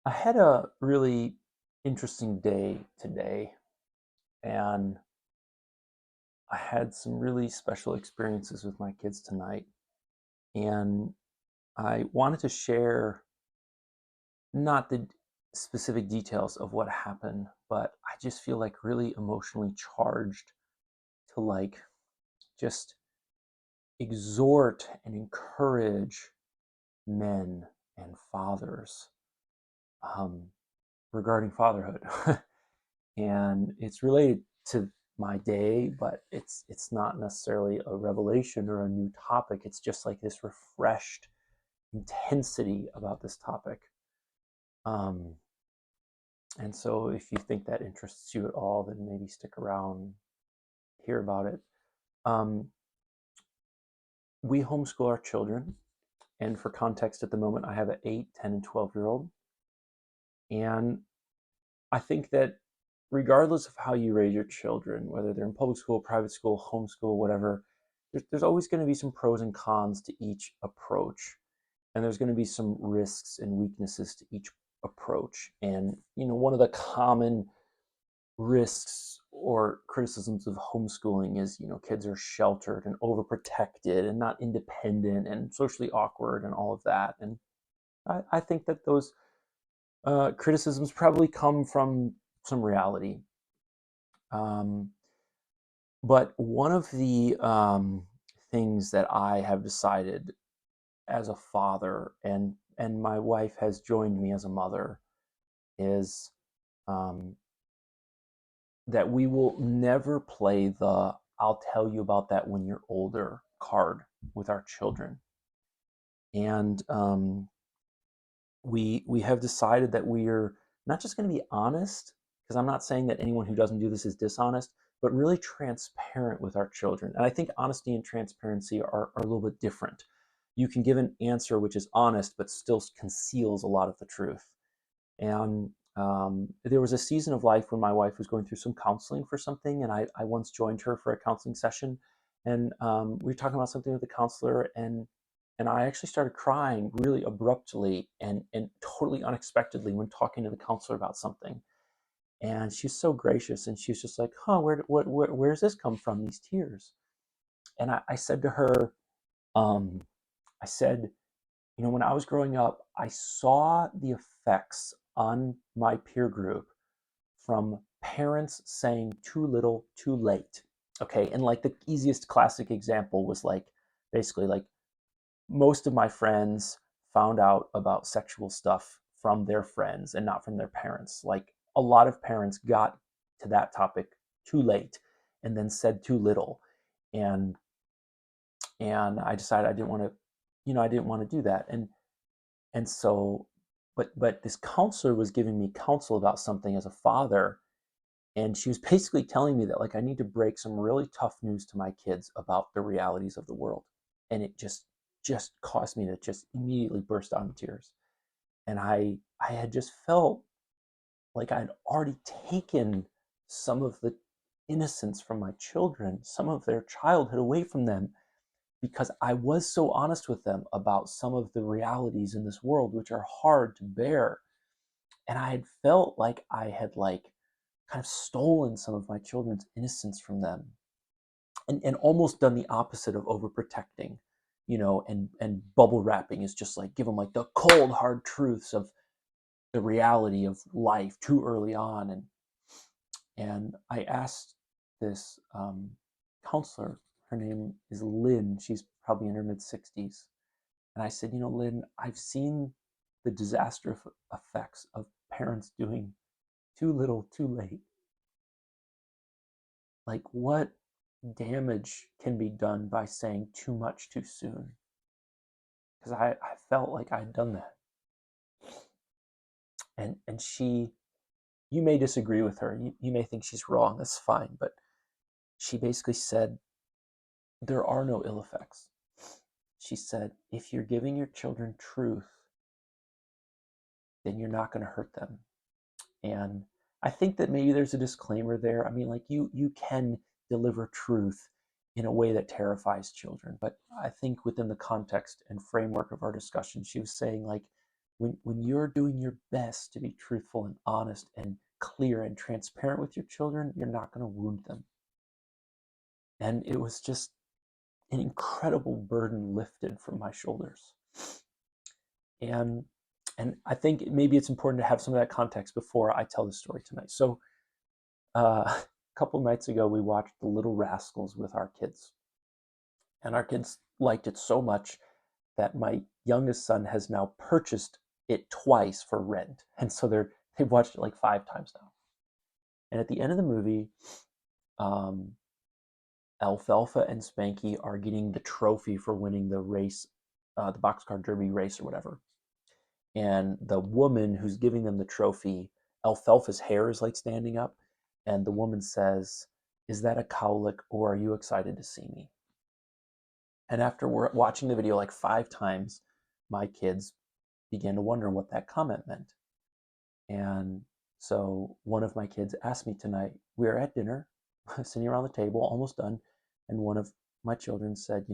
I had a really interesting day today, and I had some really special experiences with my kids tonight. And I wanted to share not the specific details of what happened, but I just feel like really emotionally charged to just exhort and encourage men and fathers um, regarding fatherhood. And it's related to my day, but it's not necessarily a revelation or a new topic. It's just like this refreshed intensity about this topic. Um, and so, if you think that interests you at all, then maybe stick around, hear about it. Um, we homeschool our children, and for context, at the moment, I have an 8, 10, and 12-year-old, and I think that regardless of how you raise your children, whether they're in public school, private school, homeschool, whatever, there's always going to be some pros and cons to each approach. And there's going to be some risks and weaknesses to each approach. And, one of the common risks or criticisms of homeschooling is, kids are sheltered and overprotected and not independent and socially awkward and all of that. And I think that those criticisms probably come from some reality. Um, but one of the things that I have decided as a father, and my wife has joined me as a mother, is um, that we will never play the "I'll tell you about that when you're older" card with our children. And we have decided that we are not just going to be honest, because I'm not saying that anyone who doesn't do this is dishonest, but really transparent with our children. And I think honesty and transparency are a little bit different. You can give an answer which is honest, but still conceals a lot of the truth. And there was a season of life when my wife was going through some counseling for something, and I once joined her for a counseling session, and we were talking about something with the counselor, and I actually started crying really abruptly and totally unexpectedly when talking to the counselor about something. And she's so gracious, and she's just like, "Huh, where's this come from? These tears?" And I said to her, um, I said, when I was growing up, I saw the effects on my peer group from parents saying too little, too late. Okay. And like the easiest classic example was like basically like most of my friends found out about sexual stuff from their friends and not from their parents. Like a lot of parents got to that topic too late and then said too little. And I decided I didn't want to, I didn't want to do that. And so, but this counselor was giving me counsel about something as a father, and she was basically telling me that like I need to break some really tough news to my kids about the realities of the world. And it just caused me to just immediately burst out in tears. And I had just felt like I'd already taken some of the innocence from my children, some of their childhood away from them, because I was so honest with them about some of the realities in this world, which are hard to bear. And I had felt like I had kind of stolen some of my children's innocence from them, and almost done the opposite of overprotecting, and bubble wrapping is just like give them like the cold hard truths of the reality of life too early on. And I asked this counselor, her name is Lynn, she's probably in her mid 60s, and I said, Lynn, I've seen the disaster effects of parents doing too little too late. Like, what damage can be done by saying too much too soon? Because I felt like I'd done that. And she, you may disagree with her, you may think she's wrong, that's fine, but she basically said, there are no ill effects. She said, if you're giving your children truth, then you're not going to hurt them. And I think that maybe there's a disclaimer there. I mean, like you can deliver truth in a way that terrifies children, but I think within the context and framework of our discussion, she was saying like when you're doing your best to be truthful and honest and clear and transparent with your children, you're not going to wound them. And it was just an incredible burden lifted from my shoulders. And I think maybe it's important to have some of that context before I tell the story tonight. So a couple nights ago, we watched The Little Rascals with our kids, and our kids liked it so much that my youngest son has now purchased it twice for rent, and so they've watched it like 5 times now. And at the end of the movie, um, Alfalfa and Spanky are getting the trophy for winning the race, the boxcar derby race or whatever. And the woman who's giving them the trophy, Alfalfa's hair is like standing up, and the woman says, "Is that a cowlick, or are you excited to see me?" And after watching the video like 5 times, my kids began to wonder what that comment meant. And so one of my kids asked me tonight, we were at dinner, sitting around the table, almost done, and one of my children said,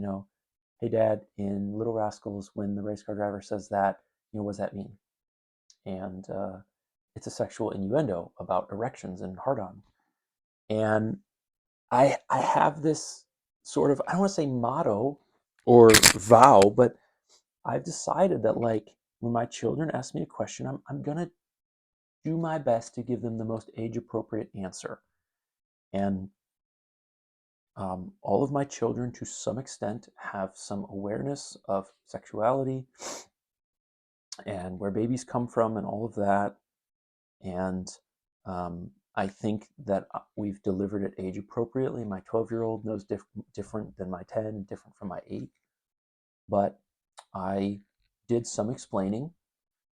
"Hey, Dad, in Little Rascals, when the race car driver says that, what does that mean?" And it's a sexual innuendo about erections and hard-on. And I have this sort of, I don't want to say motto or vow, but I've decided that, like, when my children ask me a question, I'm gonna do my best to give them the most age-appropriate answer. And all of my children, to some extent, have some awareness of sexuality and where babies come from and all of that. And I think that we've delivered it age appropriately. My 12-year-old knows different than my 10 and different from my 8. But I did some explaining,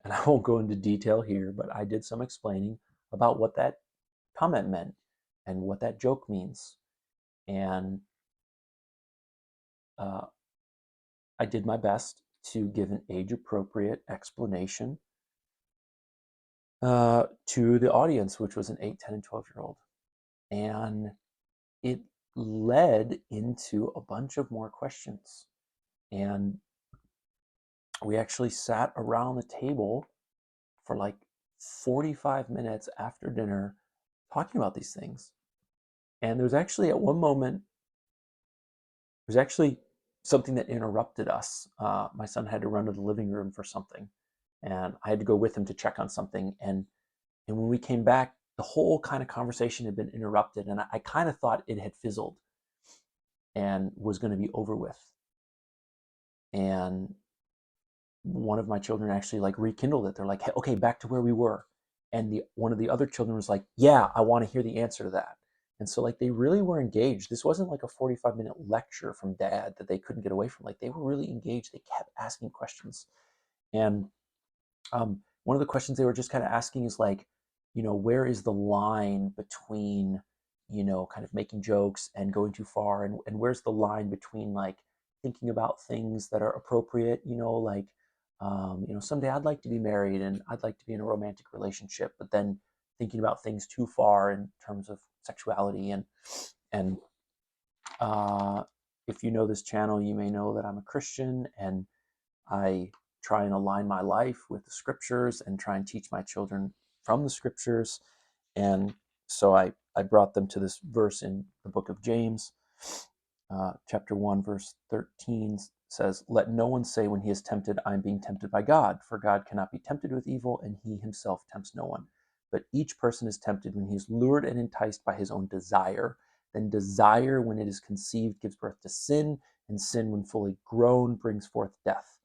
and I won't go into detail here, but I did some explaining about what that comment meant and what that joke means. And I did my best to give an age-appropriate explanation to the audience, which was an 8, 10, and 12-year-old. And it led into a bunch of more questions. And we actually sat around the table for like 45 minutes after dinner talking about these things. And there was actually at one moment, there was actually something that interrupted us. My son had to run to the living room for something, and I had to go with him to check on something. And when we came back, the whole kind of conversation had been interrupted, and I kind of thought it had fizzled and was going to be over with. And one of my children actually like rekindled it. They're like, "Hey, okay, back to where we were." And one of the other children was like, "Yeah, I want to hear the answer to that." And so like they really were engaged. This wasn't like a 45-minute lecture from Dad that they couldn't get away from. Like they were really engaged. They kept asking questions. And one of the questions they were just kind of asking is like, where is the line between, kind of making jokes and going too far, and where's the line between like thinking about things that are appropriate, like, someday I'd like to be married and I'd like to be in a romantic relationship, but then thinking about things too far in terms of sexuality. And if you know this channel, you may know that I'm a Christian, and I try and align my life with the scriptures and try and teach my children from the scriptures. And so I brought them to this verse in the book of James, chapter 1, verse 13 says, "Let no one say when he is tempted, I am being tempted by God, for God cannot be tempted with evil, and he himself tempts no one. But each person is tempted when he is lured and enticed by his own desire. Then desire, when it is conceived, gives birth to sin, and sin, when fully grown, brings forth death."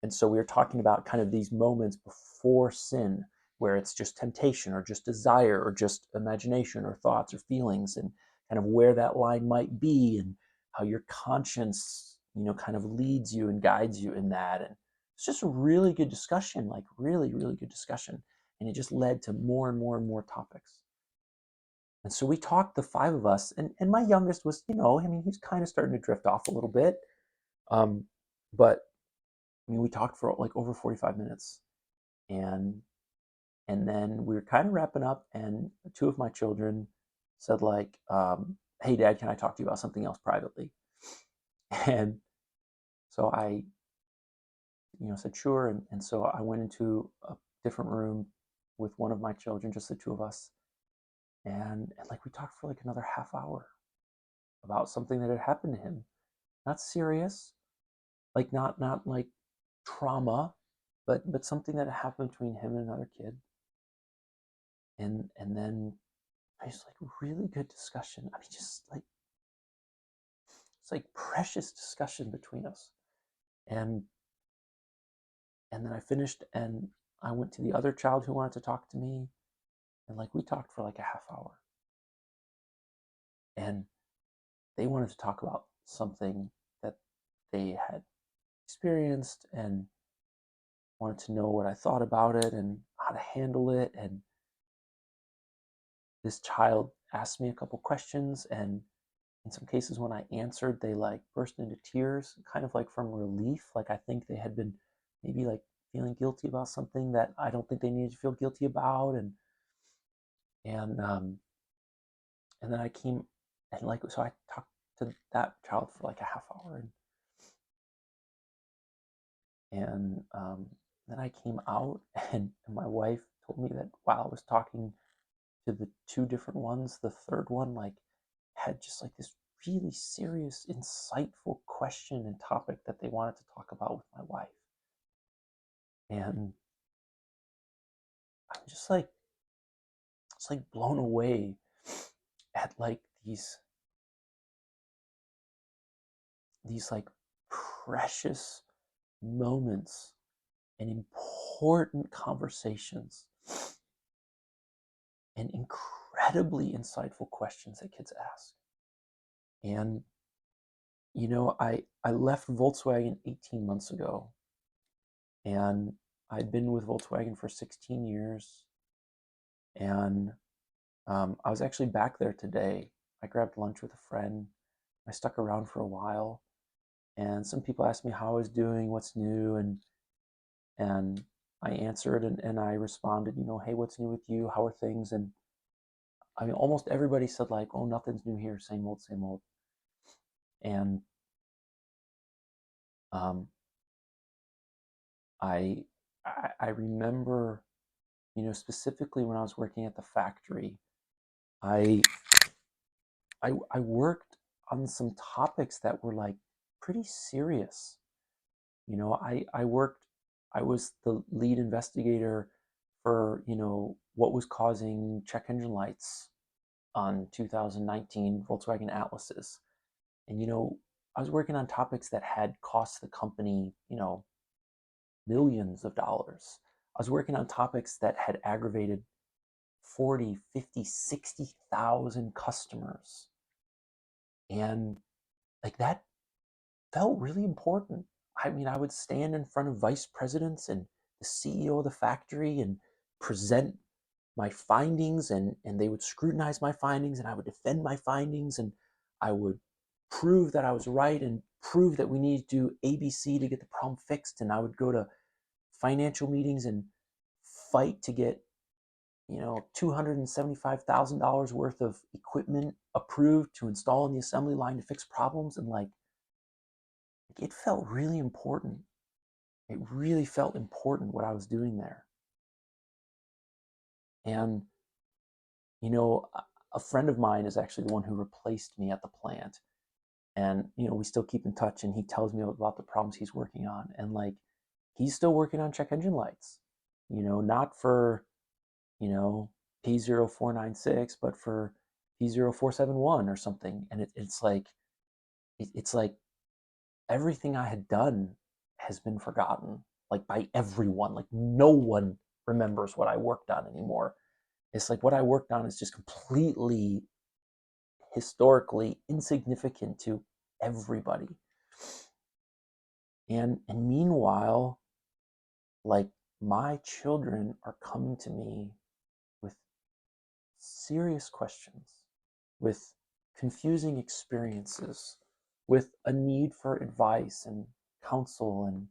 And so we are talking about kind of these moments before sin, where it's just temptation or just desire or just imagination or thoughts or feelings, and kind of where that line might be, and how your conscience, kind of leads you and guides you in that. And it's just a really good discussion, like really, really good discussion. And it just led to more and more and more topics. And so we talked, the 5 of us, and my youngest was, he's kind of starting to drift off a little bit. But we talked for like over 45 minutes, and then we were kind of wrapping up, and 2 of my children said like, "Hey, Dad, can I talk to you about something else privately?" And so I said sure, and so I went into a different room with one of my children, just the two of us, and like we talked for like another half hour about something that had happened to him. Not serious, like not like trauma, but something that happened between him and another kid. And then just like really good discussion. I mean, just like it's like precious discussion between us. And and then I finished and I went to the other child who wanted to talk to me, and like we talked for like a half hour. And they wanted to talk about something that they had experienced and wanted to know what I thought about it and how to handle it. And this child asked me a couple questions, and in some cases when I answered, they like burst into tears, kind of like from relief. Like I think they had been maybe like feeling guilty about something that I don't think they needed to feel guilty about. And and then I came and like so I talked to that child for like a half hour, and then I came out, and my wife told me that while I was talking to the two different ones, the third one like had just like this really serious, insightful question and topic that they wanted to talk about with my wife. And I'm just like, it's like blown away at like these like precious moments and important conversations and incredibly insightful questions that kids ask. And I left Volkswagen 18 months ago, and I'd been with Volkswagen for 16 years. And I was actually back there today. I grabbed lunch with a friend. I stuck around for a while, and some people asked me how I was doing, what's new, and I answered and I responded, hey, what's new with you? How are things? And I mean, almost everybody said like, oh, nothing's new here, same old, same old. And um, I I remember, specifically when I was working at the factory, I I worked on some topics that were like pretty serious. I was the lead investigator for, what was causing check engine lights on 2019 Volkswagen Atlases. And, I was working on topics that had cost the company, millions of dollars. I was working on topics that had aggravated 40, 50, 60,000 customers. And like that felt really important. I mean, I would stand in front of vice presidents and the CEO of the factory and present my findings, and they would scrutinize my findings, and I would defend my findings, and I would prove that I was right and prove that we need to do ABC to get the problem fixed. And I would go to financial meetings and fight to get $275,000 worth of equipment approved to install in the assembly line to fix problems. And like it felt really important. It really felt important what I was doing there. And a friend of mine is actually the one who replaced me at the plant, and we still keep in touch, and he tells me about the problems he's working on. And like he's still working on check engine lights, not for P0496, but for P0471 or something. And it's like everything I had done has been forgotten, like by everyone. Like no one remembers what I worked on anymore. It's like what I worked on is just completely historically insignificant to everybody. And meanwhile, like my children are coming to me with serious questions, with confusing experiences, with a need for advice and counsel, and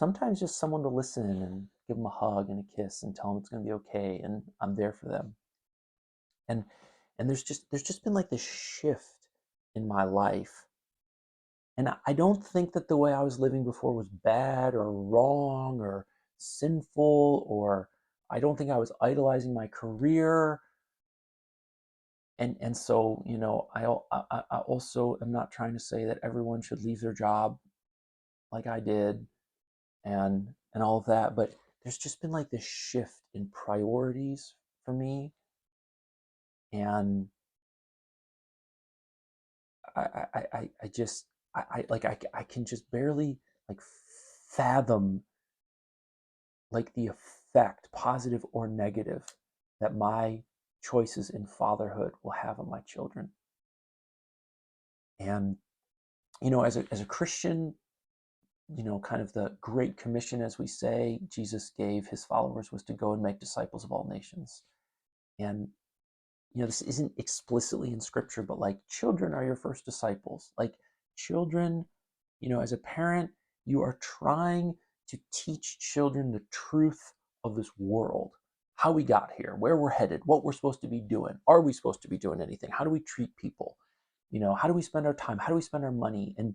sometimes just someone to listen and give them a hug and a kiss and tell them it's going to be okay and I'm there for them. And there's just been like this shift in my life And I don't think that the way I was living before was bad or wrong or sinful, or I don't think I was idolizing my career. And so, I also am not trying to say that everyone should leave their job like I did and all of that, but there's just been like this shift in priorities for me, and I just I can just barely like fathom like the effect, positive or negative, that my choices in fatherhood will have on my children. And as a Christian, kind of the Great Commission, as we say, Jesus gave his followers was to go and make disciples of all nations. And this isn't explicitly in scripture, but like children are your first disciples. Like children, as a parent, you are trying to teach children the truth of this world, how we got here, where we're headed, what we're supposed to be doing. Are we supposed to be doing anything? How do we treat people? How do we spend our time? How do we spend our money? And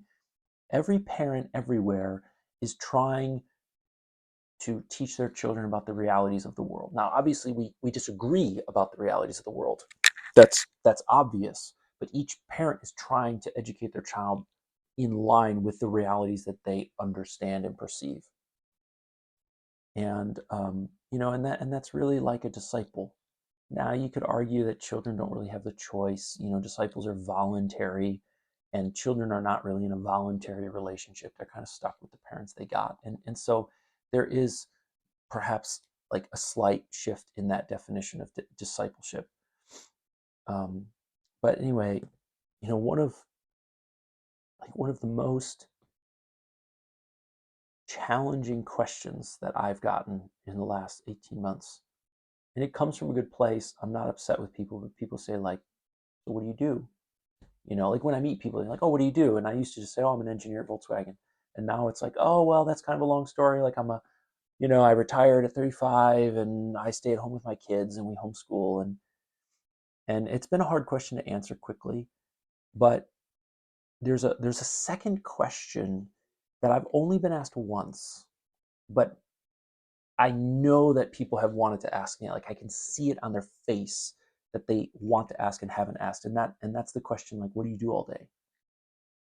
every parent everywhere is trying to teach their children about the realities of the world. Now, obviously, we disagree about the realities of the world. That's obvious. But each parent is trying to educate their child in line with the realities that they understand and perceive. And that's really like a disciple. Now, you could argue that children don't really have the choice. Disciples are voluntary, and children are not really in a voluntary relationship. They're kind of stuck with the parents they got, and so there is perhaps like a slight shift in that definition of discipleship. Um, but anyway, one of the most challenging questions that I've gotten in the last 18 months, and it comes from a good place. I'm not upset with people, but people say like, "So what do you do?" Like when I meet people, they're like, "Oh, what do you do?" And I used to just say, "Oh, I'm an engineer at Volkswagen." And now it's like, "Oh, well, that's kind of a long story. Like I retired at 35 and I stay at home with my kids and we homeschool." And it's been a hard question to answer quickly, but there's a second question that I've only been asked once, but I know that people have wanted to ask me. Like I can see it on their face that they want to ask and haven't asked, and that's the question, like, what do you do all day?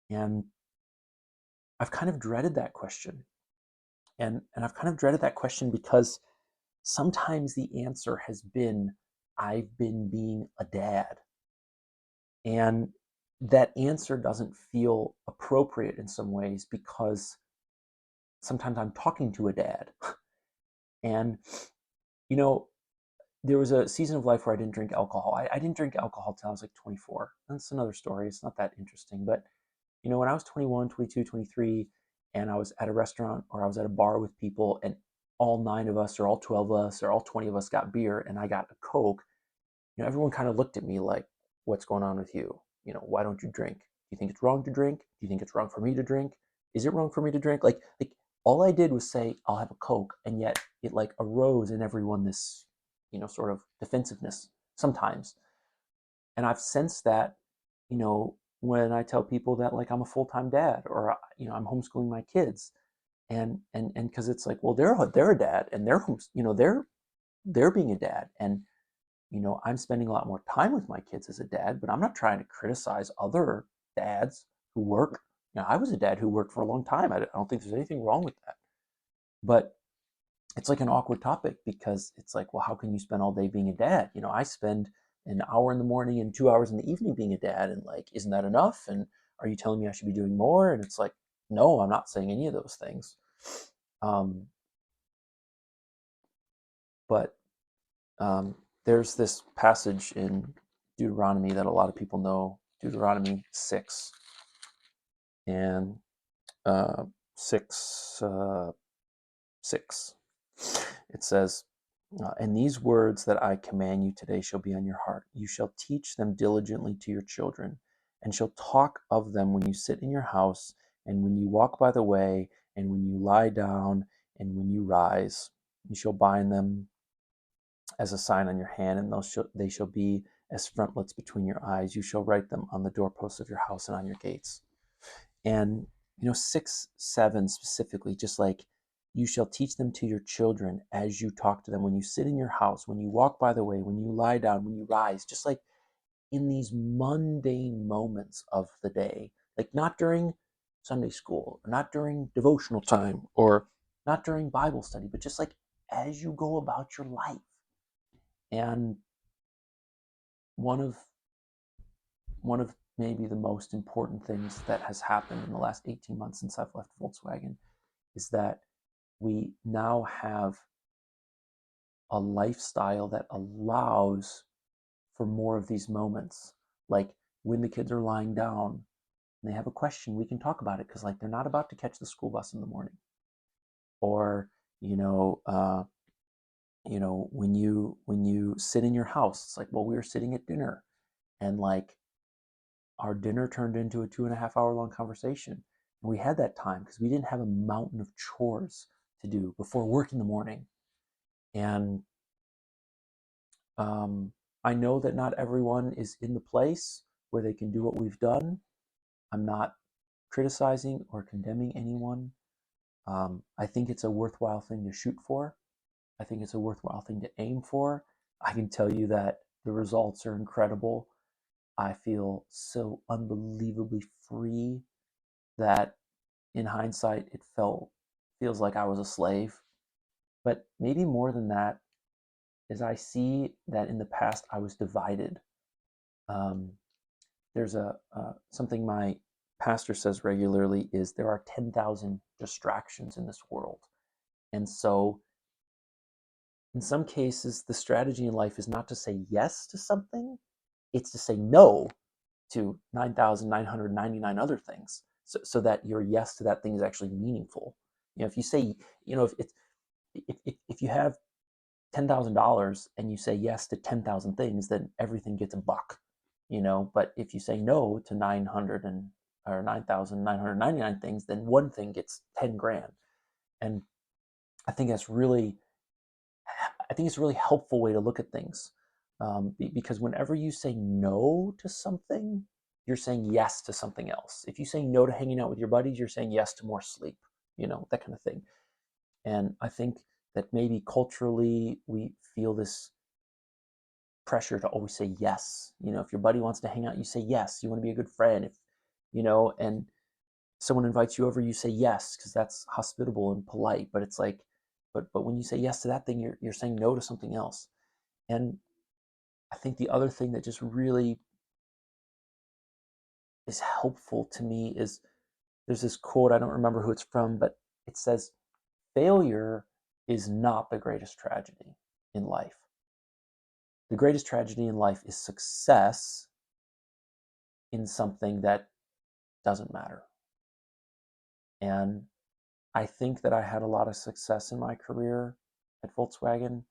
And I've kind of dreaded that question, and I've kind of dreaded that question because sometimes the answer has been, I've been being a dad. And that answer doesn't feel appropriate in some ways because sometimes I'm talking to a dad. And, you know, there was a season of life where I didn't drink alcohol. I didn't drink alcohol till I was like 24. That's another story. It's not that interesting. But, when I was 21, 22, 23, and I was at a restaurant or I was at a bar with people, and all 9 of us or all 12 of us or all 20 of us got beer and I got a Coke, everyone kind of looked at me like, what's going on with you? Why don't you drink? Do you think it's wrong to drink? Do you think it's wrong for me to drink? Is it wrong for me to drink? Like all I did was say, I'll have a Coke. And yet it like arose in everyone this, sort of defensiveness sometimes. And I've sensed that, when I tell people that like I'm a full-time dad or, I'm homeschooling my kids. And because it's like, well, they're a dad and they're being a dad. And I'm spending a lot more time with my kids as a dad, but I'm not trying to criticize other dads who work. I was a dad who worked for a long time. I don't think there's anything wrong with that. But it's like an awkward topic because it's like, well, how can you spend all day being a dad? I spend an hour in the morning and 2 hours in the evening being a dad. And like, isn't that enough? And are you telling me I should be doing more? And it's like, no, I'm not saying any of those things. Um, but there's this passage in Deuteronomy that a lot of people know, Deuteronomy 6 and 6 6. It says, "And these words that I command you today shall be on your heart. You shall teach them diligently to your children, and shall talk of them when you sit in your house, and when you walk by the way, and when you lie down, and when you rise. You shall bind them as a sign on your hand, and they shall be as frontlets between your eyes. You shall write them on the doorposts of your house and on your gates." And, 6, 7 specifically, just like you shall teach them to your children as you talk to them, when you sit in your house, when you walk by the way, when you lie down, when you rise, just like in these mundane moments of the day, like not during Sunday school, or not during devotional time, or not during Bible study, but just like as you go about your life. And one of one of maybe the most important things that has happened in the last 18 months since I've left Volkswagen is that we now have a lifestyle that allows for more of these moments. Like when the kids are lying down and they have a question, we can talk about it because like they're not about to catch the school bus in the morning. Or, you know, uh, when you sit in your house, it's like, well, we were sitting at dinner and like our dinner turned into a 2.5 hour long conversation. And we had that time because we didn't have a mountain of chores to do before work in the morning. And I know that not everyone is in the place where they can do what we've done. I'm not criticizing or condemning anyone. I think it's a worthwhile thing to shoot for. I think it's a worthwhile thing to aim for. I can tell you that the results are incredible. I feel so unbelievably free that in hindsight it feels like I was a slave. But maybe more than that is I see that in the past I was divided. Um, there's a something my pastor says regularly is there are 10,000 distractions in this world. And so in some cases the strategy in life is not to say yes to something, it's to say no to 9,999 other things, so that your yes to that thing is actually meaningful. If you say, if it's if you have $10,000 and you say yes to 10,000 things, then everything gets a buck. But if you say no to 900 or 9,999 things, then one thing gets 10 grand. And I think that's really, I think it's a really helpful way to look at things, because whenever you say no to something, you're saying yes to something else. If you say no to hanging out with your buddies, you're saying yes to more sleep, that kind of thing. And I think that maybe culturally we feel this pressure to always say yes. If your buddy wants to hang out, you say yes. You want to be a good friend. And someone invites you over, you say yes because that's hospitable and polite. But it's like, but when you say yes to that thing, you're saying no to something else. And I think the other thing that just really is helpful to me is there's this quote, I don't remember who it's from, but it says, failure is not the greatest tragedy in life. The greatest tragedy in life is success in something that doesn't matter. And I think that I had a lot of success in my career at Volkswagen.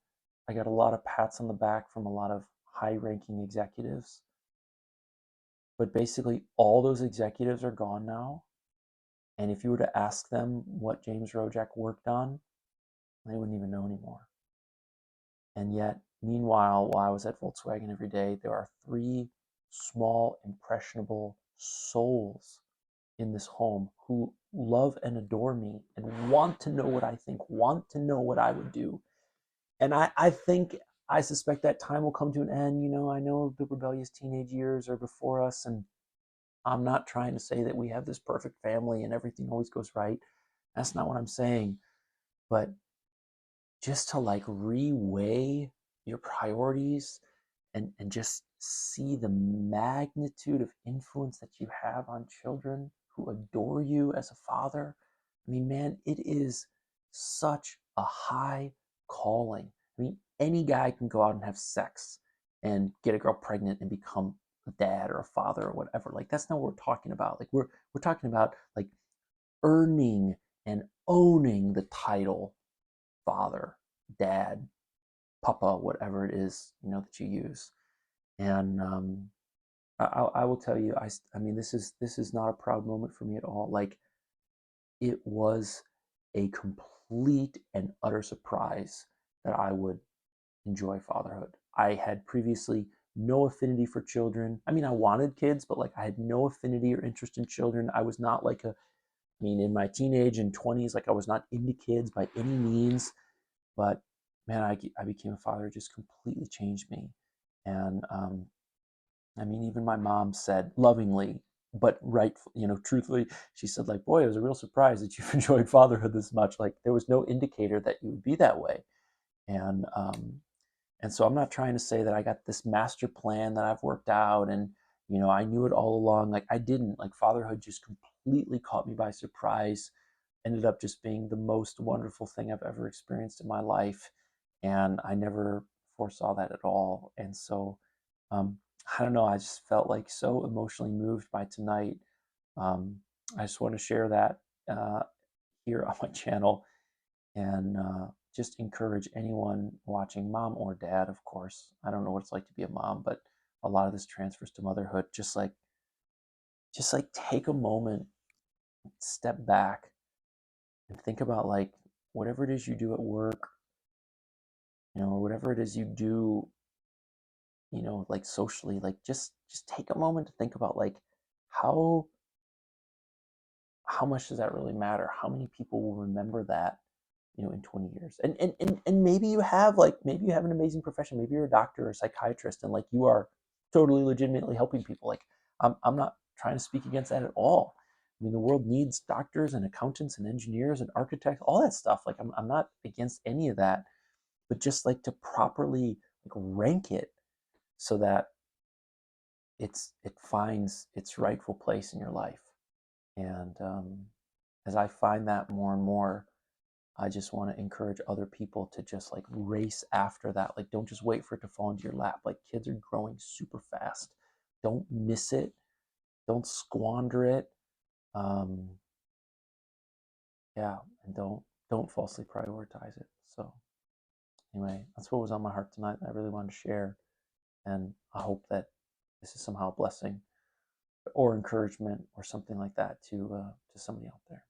I got a lot of pats on the back from a lot of high ranking executives. But basically, all those executives are gone now. And if you were to ask them what James Rojak worked on, they wouldn't even know anymore. And yet, meanwhile, while I was at Volkswagen every day, there are 3 small, impressionable souls in this home who love and adore me and want to know what I think, want to know what I would do. And I suspect that time will come to an end. I know the rebellious teenage years are before us, and I'm not trying to say that we have this perfect family and everything always goes right. That's not what I'm saying. But just to like reweigh your priorities and just see the magnitude of influence that you have on children who adore you as a father. I mean, man, it is such a high calling. I mean, any guy can go out and have sex and get a girl pregnant and become a dad or a father or whatever. Like that's not what we're talking about. Like we're talking about like earning and owning the title father, dad, papa, whatever it is, that you use. And I will tell you, I mean, this is not a proud moment for me at all. Like, it was a complete and utter surprise that I would enjoy fatherhood. I had previously no affinity for children. I mean, I wanted kids, but like I had no affinity or interest in children. I was not like I mean, in my teenage and 20s, like I was not into kids by any means. But man, I became a father. It just completely changed me. And I mean, even my mom said lovingly, but right, truthfully, she said like, "Boy, it was a real surprise that you've enjoyed fatherhood this much. Like, there was no indicator that you would be that way." And and so I'm not trying to say that I got this master plan that I've worked out and I knew it all along. Like I didn't. Like fatherhood just completely caught me by surprise. Ended up just being the most wonderful thing I've ever experienced in my life, and I never foresaw that at all. And so um, I don't know. I just felt like so emotionally moved by tonight. Um, I just want to share that uh, here on my channel and just encourage anyone watching, mom or dad, of course. I don't know what it's like to be a mom, but a lot of this transfers to motherhood. Just like take a moment, step back, and think about like whatever it is you do at work, or whatever it is you do, like socially, like just take a moment to think about like how how much does that really matter? How many people will remember that, in 20 years? And maybe you have an amazing profession. Maybe you're a doctor or a psychiatrist and like you are totally legitimately helping people. Like I'm not trying to speak against that at all. I mean, the world needs doctors and accountants and engineers and architects, all that stuff. Like I'm not against any of that, but just like to properly like rank it so that it finds its rightful place in your life. And as I find that more and more, I just want to encourage other people to just like race after that. Like, don't just wait for it to fall into your lap. Like, kids are growing super fast. Don't miss it. Don't squander it. Um, yeah, and don't falsely prioritize it. So, anyway, that's what was on my heart tonight. I really wanted to share, and I hope that this is somehow a blessing or encouragement or something like that to somebody out there.